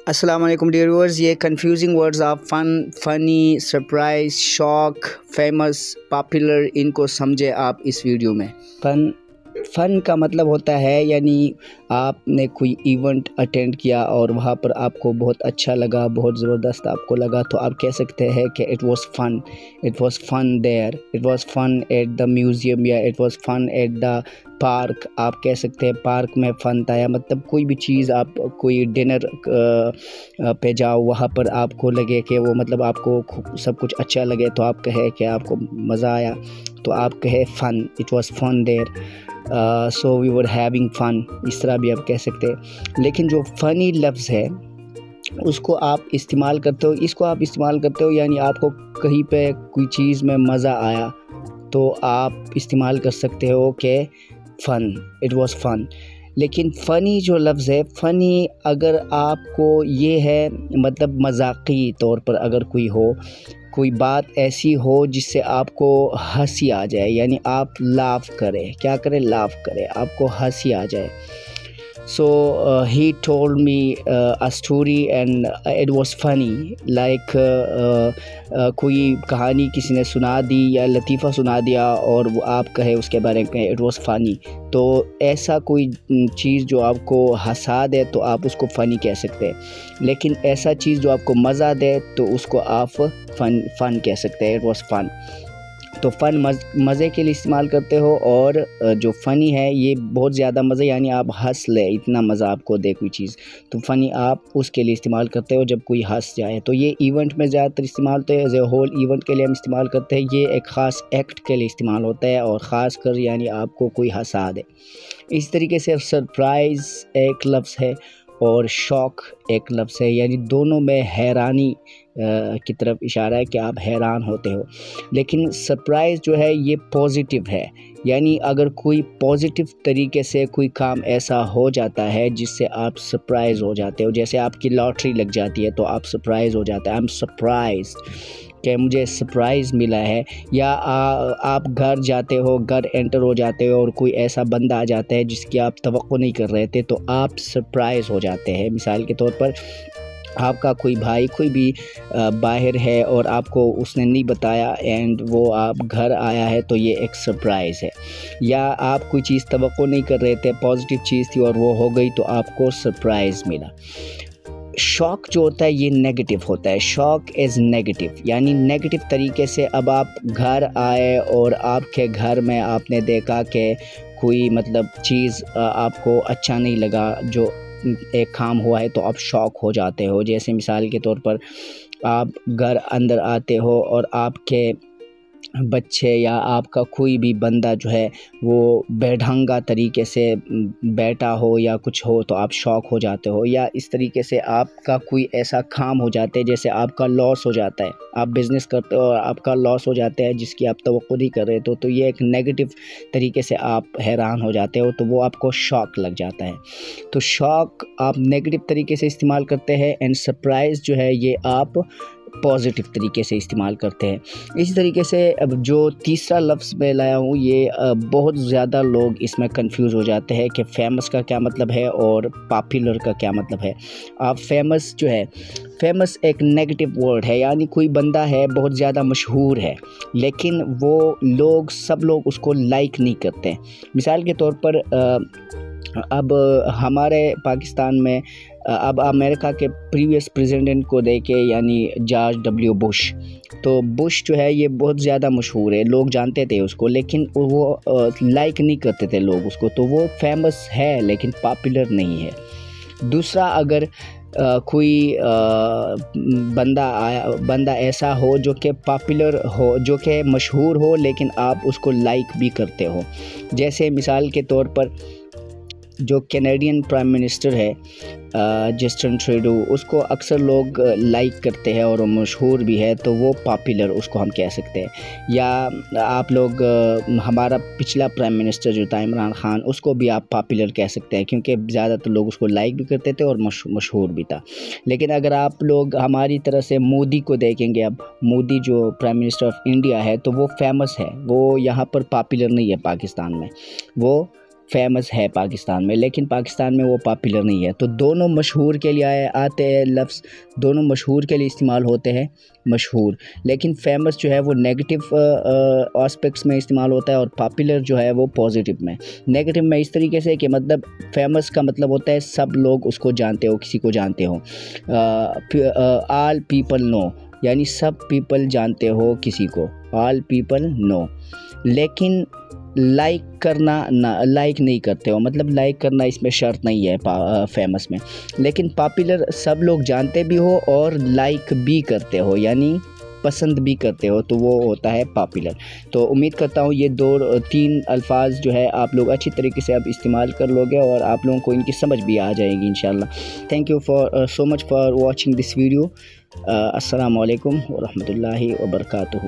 السلام علیکم dear viewers, یہ کنفیوزنگ ورڈز آپ فن، فنی، سرپرائز، شوق، فیمس، پاپولر، ان کو سمجھے آپ اس ویڈیو میں۔ فن کا مطلب ہوتا ہے یعنی آپ نے کوئی ایونٹ اٹینڈ کیا اور وہاں پر آپ کو بہت اچھا لگا، بہت زبردست آپ کو لگا، تو آپ کہہ سکتے ہیں کہ it was fun, it was fun there, it was fun at the museum, یا it was fun at the park. آپ کہہ سکتے ہیں پارک میں فن تھا، یا مطلب کوئی بھی چیز، آپ کوئی ڈنر پہ جاؤ، وہاں پر آپ کو لگے کہ وہ مطلب آپ کو سب کچھ اچھا لگے، تو آپ کہے کہ آپ کو مزہ آیا، تو آپ کہے fun, it was fun there, so we were having fun, اس طرح بھی آپ کہہ سکتے ہیں۔ لیکن جو فنی لفظ ہے اس کو آپ استعمال کرتے ہو یعنی آپ کو کہیں پہ کوئی چیز میں مزہ آیا تو آپ استعمال کر سکتے ہو کہ فن، اٹ واز فن۔ لیکن فنی جو لفظ ہے، فنی اگر آپ کو یہ ہے مطلب مذاقی طور پر اگر کوئی بات ایسی ہو جس سے آپ کو ہنسی آ جائے، یعنی آپ لاف کریں، کیا کریں، لاف کریں، آپ کو ہنسی آ جائے۔ So he told me a story and it was funny, like کوئی کہانی کسی نے سنا دی یا لطیفہ سنا دیا اور وہ آپ کہے اس کے بارے میں کہیں it was funny، تو ایسا کوئی چیز جو آپ کو ہنسا دے تو آپ اس کو فنی کہہ سکتے ہیں، لیکن ایسا چیز جو آپ کو مزہ دے تو اس کو آپ فن کہہ سکتے ہیں، it was fun۔ تو فن مزے کے لیے استعمال کرتے ہو، اور جو فنی ہے یہ بہت زیادہ مزہ، یعنی آپ ہنس لے، اتنا مزہ آپ کو دے کوئی چیز، تو فنی آپ اس کے لیے استعمال کرتے ہو جب کوئی ہنس جائے۔ تو یہ ایونٹ میں زیادہ تر استعمال ہوتے ہیں، ایز اے ہول ایونٹ کے لیے ہم استعمال کرتے ہیں، یہ ایک خاص ایکٹ کے لیے استعمال ہوتا ہے، اور خاص کر یعنی آپ کو کوئی ہنسا دے۔ اس طریقے سے سرپرائز ایک لفظ ہے اور شوق ایک لفظ ہے، یعنی دونوں میں حیرانی کی طرف اشارہ ہے کہ آپ حیران ہوتے ہو۔ لیکن سرپرائز جو ہے یہ پازیٹیو ہے، یعنی اگر کوئی پازیٹیو طریقے سے کوئی کام ایسا ہو جاتا ہے جس سے آپ سرپرائز ہو جاتے ہو، جیسے آپ کی لاٹری لگ جاتی ہے تو آپ سرپرائز ہو جاتے ہیں، آئی ایم سرپرائزڈ کہ مجھے سرپرائز ملا ہے، یا آپ گھر جاتے ہو، گھر انٹر ہو جاتے ہو اور کوئی ایسا بندہ آ جاتا ہے جس کی آپ توقع نہیں کر رہے تھے تو آپ سرپرائز ہو جاتے ہیں۔ مثال کے طور پر آپ کا کوئی بھائی کوئی بھی باہر ہے اور آپ کو اس نے نہیں بتایا اینڈ وہ آپ گھر آیا ہے تو یہ ایک سرپرائز ہے، یا آپ کوئی چیز توقع نہیں کر رہے تھے، پازیٹیو چیز تھی اور وہ ہو گئی تو آپ کو سرپرائز ملا۔ شوق جو ہوتا ہے یہ نیگیٹو ہوتا ہے، شوق از نیگیٹو، یعنی نیگیٹو طریقے سے اب آپ گھر آئے اور آپ کے گھر میں آپ نے دیکھا کہ کوئی مطلب چیز آپ کو اچھا نہیں لگا، جو ایک کام ہوا ہے، تو آپ شوق ہو جاتے ہو۔ جیسے مثال کے طور پر آپ گھر اندر آتے ہو اور آپ کے بچے یا آپ کا کوئی بھی بندہ جو ہے وہ بے ڈھنگا طریقے سے بیٹھا ہو یا کچھ ہو تو آپ شوق ہو جاتے ہو، یا اس طریقے سے آپ کا کوئی ایسا کام ہو جاتا ہے جیسے آپ کا لاس ہو جاتا ہے، آپ بزنس کرتے ہو اور آپ کا لاس ہو جاتا ہے جس کی آپ توقع نہیں کر رہے تو یہ ایک نیگیٹو طریقے سے آپ حیران ہو جاتے ہو، تو وہ آپ کو شوق لگ جاتا ہے۔ تو شوق آپ نیگیٹو طریقے سے استعمال کرتے ہیں، اینڈ سرپرائز جو ہے یہ آپ پازیٹیو طریقے سے استعمال کرتے ہیں۔ اسی طریقے سے اب جو تیسرا لفظ میں لایا ہوں، یہ بہت زیادہ لوگ اس میں کنفیوز ہو جاتے ہیں کہ فیمس کا کیا مطلب ہے اور پاپولر کا کیا مطلب ہے۔ آپ فیمس جو ہے، فیمس ایک نیگیٹو ورڈ ہے، یعنی کوئی بندہ ہے بہت زیادہ مشہور ہے لیکن وہ سب لوگ اس کو لائک نہیں کرتے۔ مثال کے طور پر اب ہمارے پاکستان میں اب امریکہ کے پریویس پریزیڈنٹ کو دیکھے، یعنی جارج ڈبلیو بش، تو بش جو ہے یہ بہت زیادہ مشہور ہے، لوگ جانتے تھے اس کو لیکن وہ لائک نہیں کرتے تھے لوگ اس کو، تو وہ فیمس ہے لیکن پاپولر نہیں ہے۔ دوسرا، اگر کوئی بندہ ایسا ہو جو کہ پاپولر ہو، جو کہ مشہور ہو لیکن آپ اس کو لائک بھی کرتے ہو، جیسے مثال کے طور پر جو کینیڈین پرائم منسٹر ہے جسٹن ٹروڈو، اس کو اکثر لوگ لائک کرتے ہیں اور وہ مشہور بھی ہے، تو وہ پاپولر اس کو ہم کہہ سکتے ہیں۔ یا آپ لوگ ہمارا پچھلا پرائم منسٹر جو تھا عمران خان، اس کو بھی آپ پاپولر کہہ سکتے ہیں کیونکہ زیادہ تر لوگ اس کو لائک بھی کرتے تھے اور مشہور بھی تھا۔ لیکن اگر آپ لوگ ہماری طرح سے مودی کو دیکھیں گے، اب مودی جو پرائم منسٹر آف انڈیا ہے تو وہ فیمس ہے، وہ یہاں پر پاپولر نہیں ہے پاکستان میں، وہ فیمس ہے پاکستان میں، لیکن پاکستان میں وہ پاپولر نہیں ہے۔ تو دونوں مشہور کے لیے آتے ہیں لفظ، دونوں مشہور کے لیے استعمال ہوتے ہیں مشہور، لیکن فیمس جو ہے وہ نیگیٹو آسپیکٹس میں استعمال ہوتا ہے اور پاپولر جو ہے وہ پازیٹیو میں۔ نیگیٹو میں اس طریقے سے کہ مطلب فیمس کا مطلب ہوتا ہے سب لوگ اس کو جانتے ہو، کسی کو جانتے ہو، آل پیپل نو، یعنی سب پیپل جانتے ہو کسی کو، آل پیپل نو۔ لیکن لائک کرنا لائک نہیں کرتے ہو، مطلب لائک کرنا اس میں شرط نہیں ہے فیمس میں، لیکن پاپولر سب لوگ جانتے بھی ہو اور لائک بھی کرتے ہو، یعنی پسند بھی کرتے ہو، تو وہ ہوتا ہے پاپولر۔ تو امید کرتا ہوں یہ 2-3 الفاظ جو ہے آپ لوگ اچھی طریقے سے اب استعمال کر لو گے اور آپ لوگوں کو ان کی سمجھ بھی آ جائے گی انشاءاللہ۔ Thank you so much for watching this video. السلام علیکم ورحمۃ اللہ وبرکاتہ۔